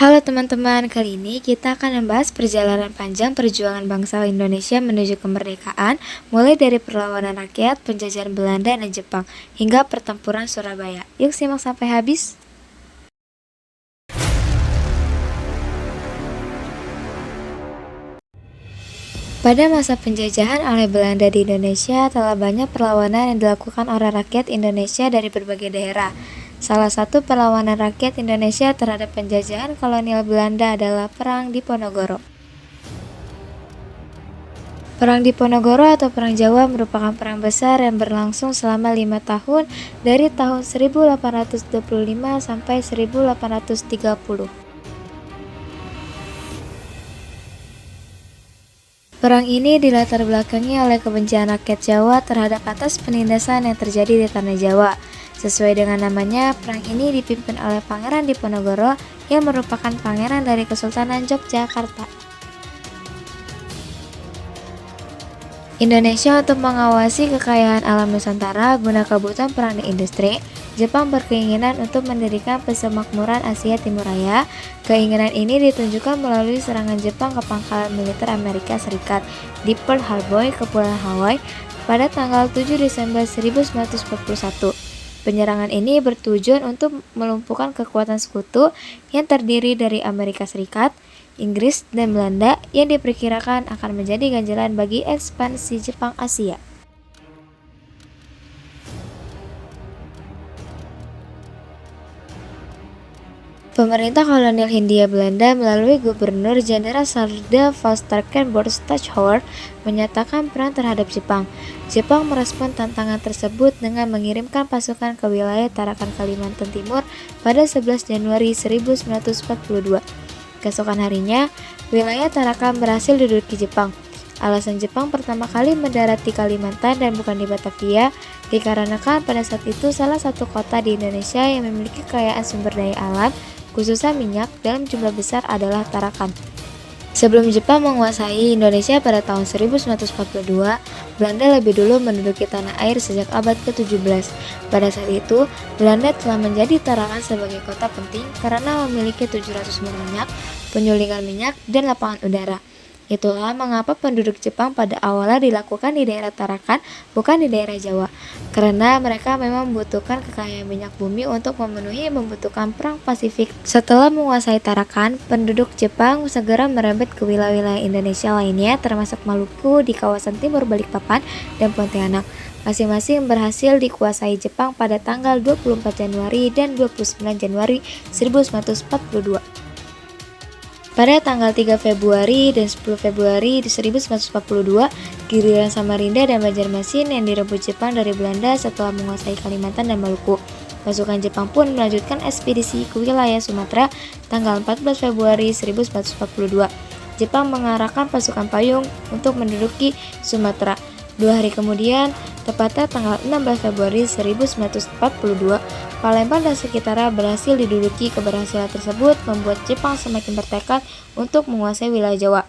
Halo teman-teman, kali ini kita akan membahas perjalanan panjang perjuangan bangsa Indonesia menuju kemerdekaan, mulai dari perlawanan rakyat, penjajahan Belanda dan Jepang, hingga pertempuran Surabaya. Yuk simak sampai habis. Pada masa penjajahan oleh Belanda di Indonesia, telah banyak perlawanan yang dilakukan oleh rakyat Indonesia dari berbagai daerah. Salah satu perlawanan rakyat Indonesia terhadap penjajahan kolonial Belanda adalah Perang Diponegoro. Perang Diponegoro atau Perang Jawa merupakan perang besar yang berlangsung selama 5 tahun dari tahun 1825 sampai 1830. Perang ini dilatar belakangi oleh kebencian rakyat Jawa terhadap atas penindasan yang terjadi di Tanah Jawa. Sesuai dengan namanya, perang ini dipimpin oleh Pangeran Diponegoro yang merupakan pangeran dari Kesultanan Yogyakarta. Indonesia untuk mengawasi kekayaan alam Nusantara guna kebutuhan perang dan industri, Jepang berkeinginan untuk mendirikan persemakmuran Asia Timur Raya. Keinginan ini ditunjukkan melalui serangan Jepang ke pangkalan militer Amerika Serikat di Pearl Harbor, Kepulauan Hawaii pada tanggal 7 Desember 1941. Penyerangan ini bertujuan untuk melumpuhkan kekuatan sekutu yang terdiri dari Amerika Serikat, Inggris, dan Belanda yang diperkirakan akan menjadi ganjalan bagi ekspansi Jepang Asia. Pemerintah kolonial Hindia Belanda melalui Gubernur Jenderal Sarda Valsterkenborst Stachauer menyatakan perang terhadap Jepang. Jepang merespon tantangan tersebut dengan mengirimkan pasukan ke wilayah Tarakan Kalimantan Timur pada 11 Januari 1942. Keesokan harinya, wilayah Tarakan berhasil diduduki Jepang. Alasan Jepang pertama kali mendarat di Kalimantan dan bukan di Batavia dikarenakan pada saat itu salah satu kota di Indonesia yang memiliki kekayaan sumber daya alam, khususnya minyak, dalam jumlah besar adalah Tarakan. Sebelum Jepang menguasai Indonesia pada tahun 1942, Belanda lebih dulu menduduki tanah air sejak abad ke-17. Pada saat itu, Belanda telah menjadi Tarakan sebagai kota penting karena memiliki 700 mil minyak, penyulingan minyak, dan lapangan udara. Itulah mengapa penduduk Jepang pada awalnya dilakukan di daerah Tarakan, bukan di daerah Jawa, karena mereka memang membutuhkan kekayaan minyak bumi untuk membutuhkan perang Pasifik. Setelah menguasai Tarakan, penduduk Jepang segera merembet ke wilayah-wilayah Indonesia lainnya termasuk Maluku di kawasan timur Balikpapan dan Pontianak. Masing-masing berhasil dikuasai Jepang pada tanggal 24 Januari dan 29 Januari 1942. Pada tanggal 3 Februari dan 10 Februari 1942, giliran Samarinda dan Banjarmasin yang direbut Jepang dari Belanda setelah menguasai Kalimantan dan Maluku. Pasukan Jepang pun melanjutkan ekspedisi ke wilayah Sumatera tanggal 14 Februari 1942. Jepang mengarahkan pasukan payung untuk menduduki Sumatera. 2 hari kemudian, tepatnya tanggal 16 Februari 1942, Palembang dan sekitarnya berhasil diduduki. Keberhasilan tersebut membuat Jepang semakin bertekad untuk menguasai wilayah Jawa.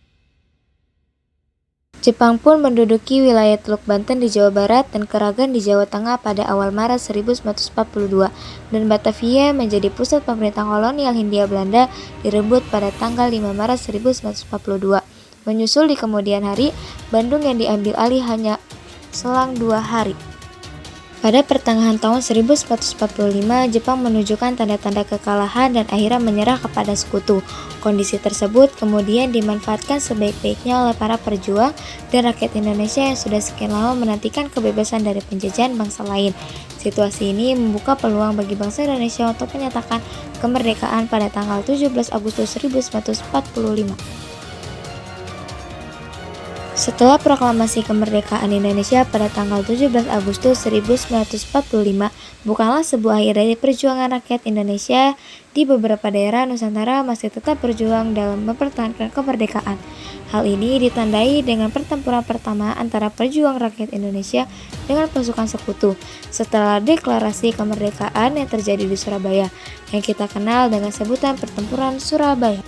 Jepang pun menduduki wilayah Teluk Banten di Jawa Barat dan Keragan di Jawa Tengah pada awal Maret 1942, dan Batavia menjadi pusat pemerintah kolonial Hindia Belanda direbut pada tanggal 5 Maret 1942. Menyusul di kemudian hari, Bandung yang diambil alih hanya selang 2 hari. Pada pertengahan tahun 1945, Jepang menunjukkan tanda-tanda kekalahan dan akhirnya menyerah kepada sekutu. Kondisi tersebut kemudian dimanfaatkan sebaik-baiknya oleh para pejuang dan rakyat Indonesia yang sudah sekian lama menantikan kebebasan dari penjajahan bangsa lain. Situasi ini membuka peluang bagi bangsa Indonesia untuk menyatakan kemerdekaan pada tanggal 17 Agustus 1945. Setelah proklamasi kemerdekaan Indonesia pada tanggal 17 Agustus 1945, bukanlah sebuah akhir dari perjuangan rakyat Indonesia. Di beberapa daerah Nusantara masih tetap berjuang dalam mempertahankan kemerdekaan. Hal ini ditandai dengan pertempuran pertama antara pejuang rakyat Indonesia dengan pasukan sekutu setelah deklarasi kemerdekaan yang terjadi di Surabaya, yang kita kenal dengan sebutan Pertempuran Surabaya.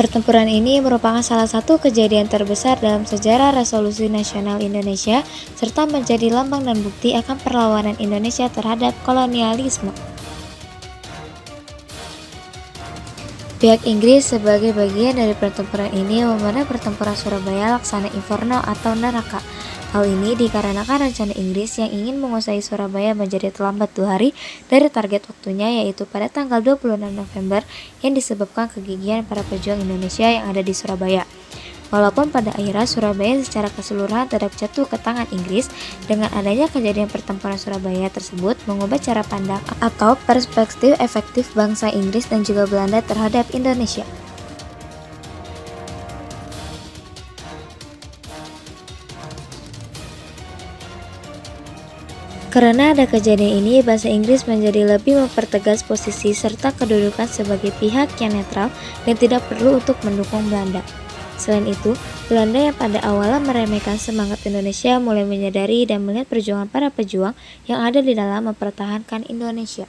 Pertempuran ini merupakan salah satu kejadian terbesar dalam sejarah Revolusi Nasional Indonesia, serta menjadi lambang dan bukti akan perlawanan Indonesia terhadap kolonialisme. Pihak Inggris sebagai bagian dari pertempuran ini memandang pertempuran Surabaya laksana Inferno atau neraka. Hal ini dikarenakan rencana Inggris yang ingin menguasai Surabaya menjadi terlambat 2 hari dari target waktunya, yaitu pada tanggal 26 November, yang disebabkan kegigihan para pejuang Indonesia yang ada di Surabaya. Walaupun pada akhirnya Surabaya secara keseluruhan tetap jatuh ke tangan Inggris, dengan adanya kejadian pertempuran Surabaya tersebut mengubah cara pandang atau perspektif efektif bangsa Inggris dan juga Belanda terhadap Indonesia. Karena ada kejadian ini, bahasa Inggris menjadi lebih mempertegas posisi serta kedudukan sebagai pihak yang netral dan tidak perlu untuk mendukung Belanda. Selain itu, Belanda yang pada awalnya meremehkan semangat Indonesia mulai menyadari dan melihat perjuangan para pejuang yang ada di dalam mempertahankan Indonesia.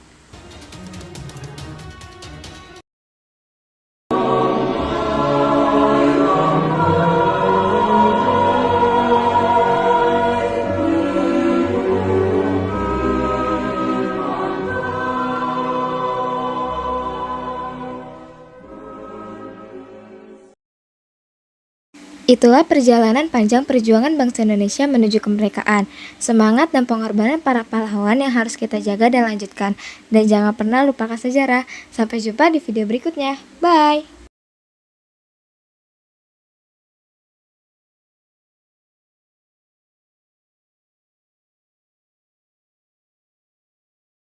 Itulah perjalanan panjang perjuangan bangsa Indonesia menuju kemerdekaan. Semangat dan pengorbanan para pahlawan yang harus kita jaga dan lanjutkan. Dan jangan pernah lupakan sejarah. Sampai jumpa di video berikutnya. Bye!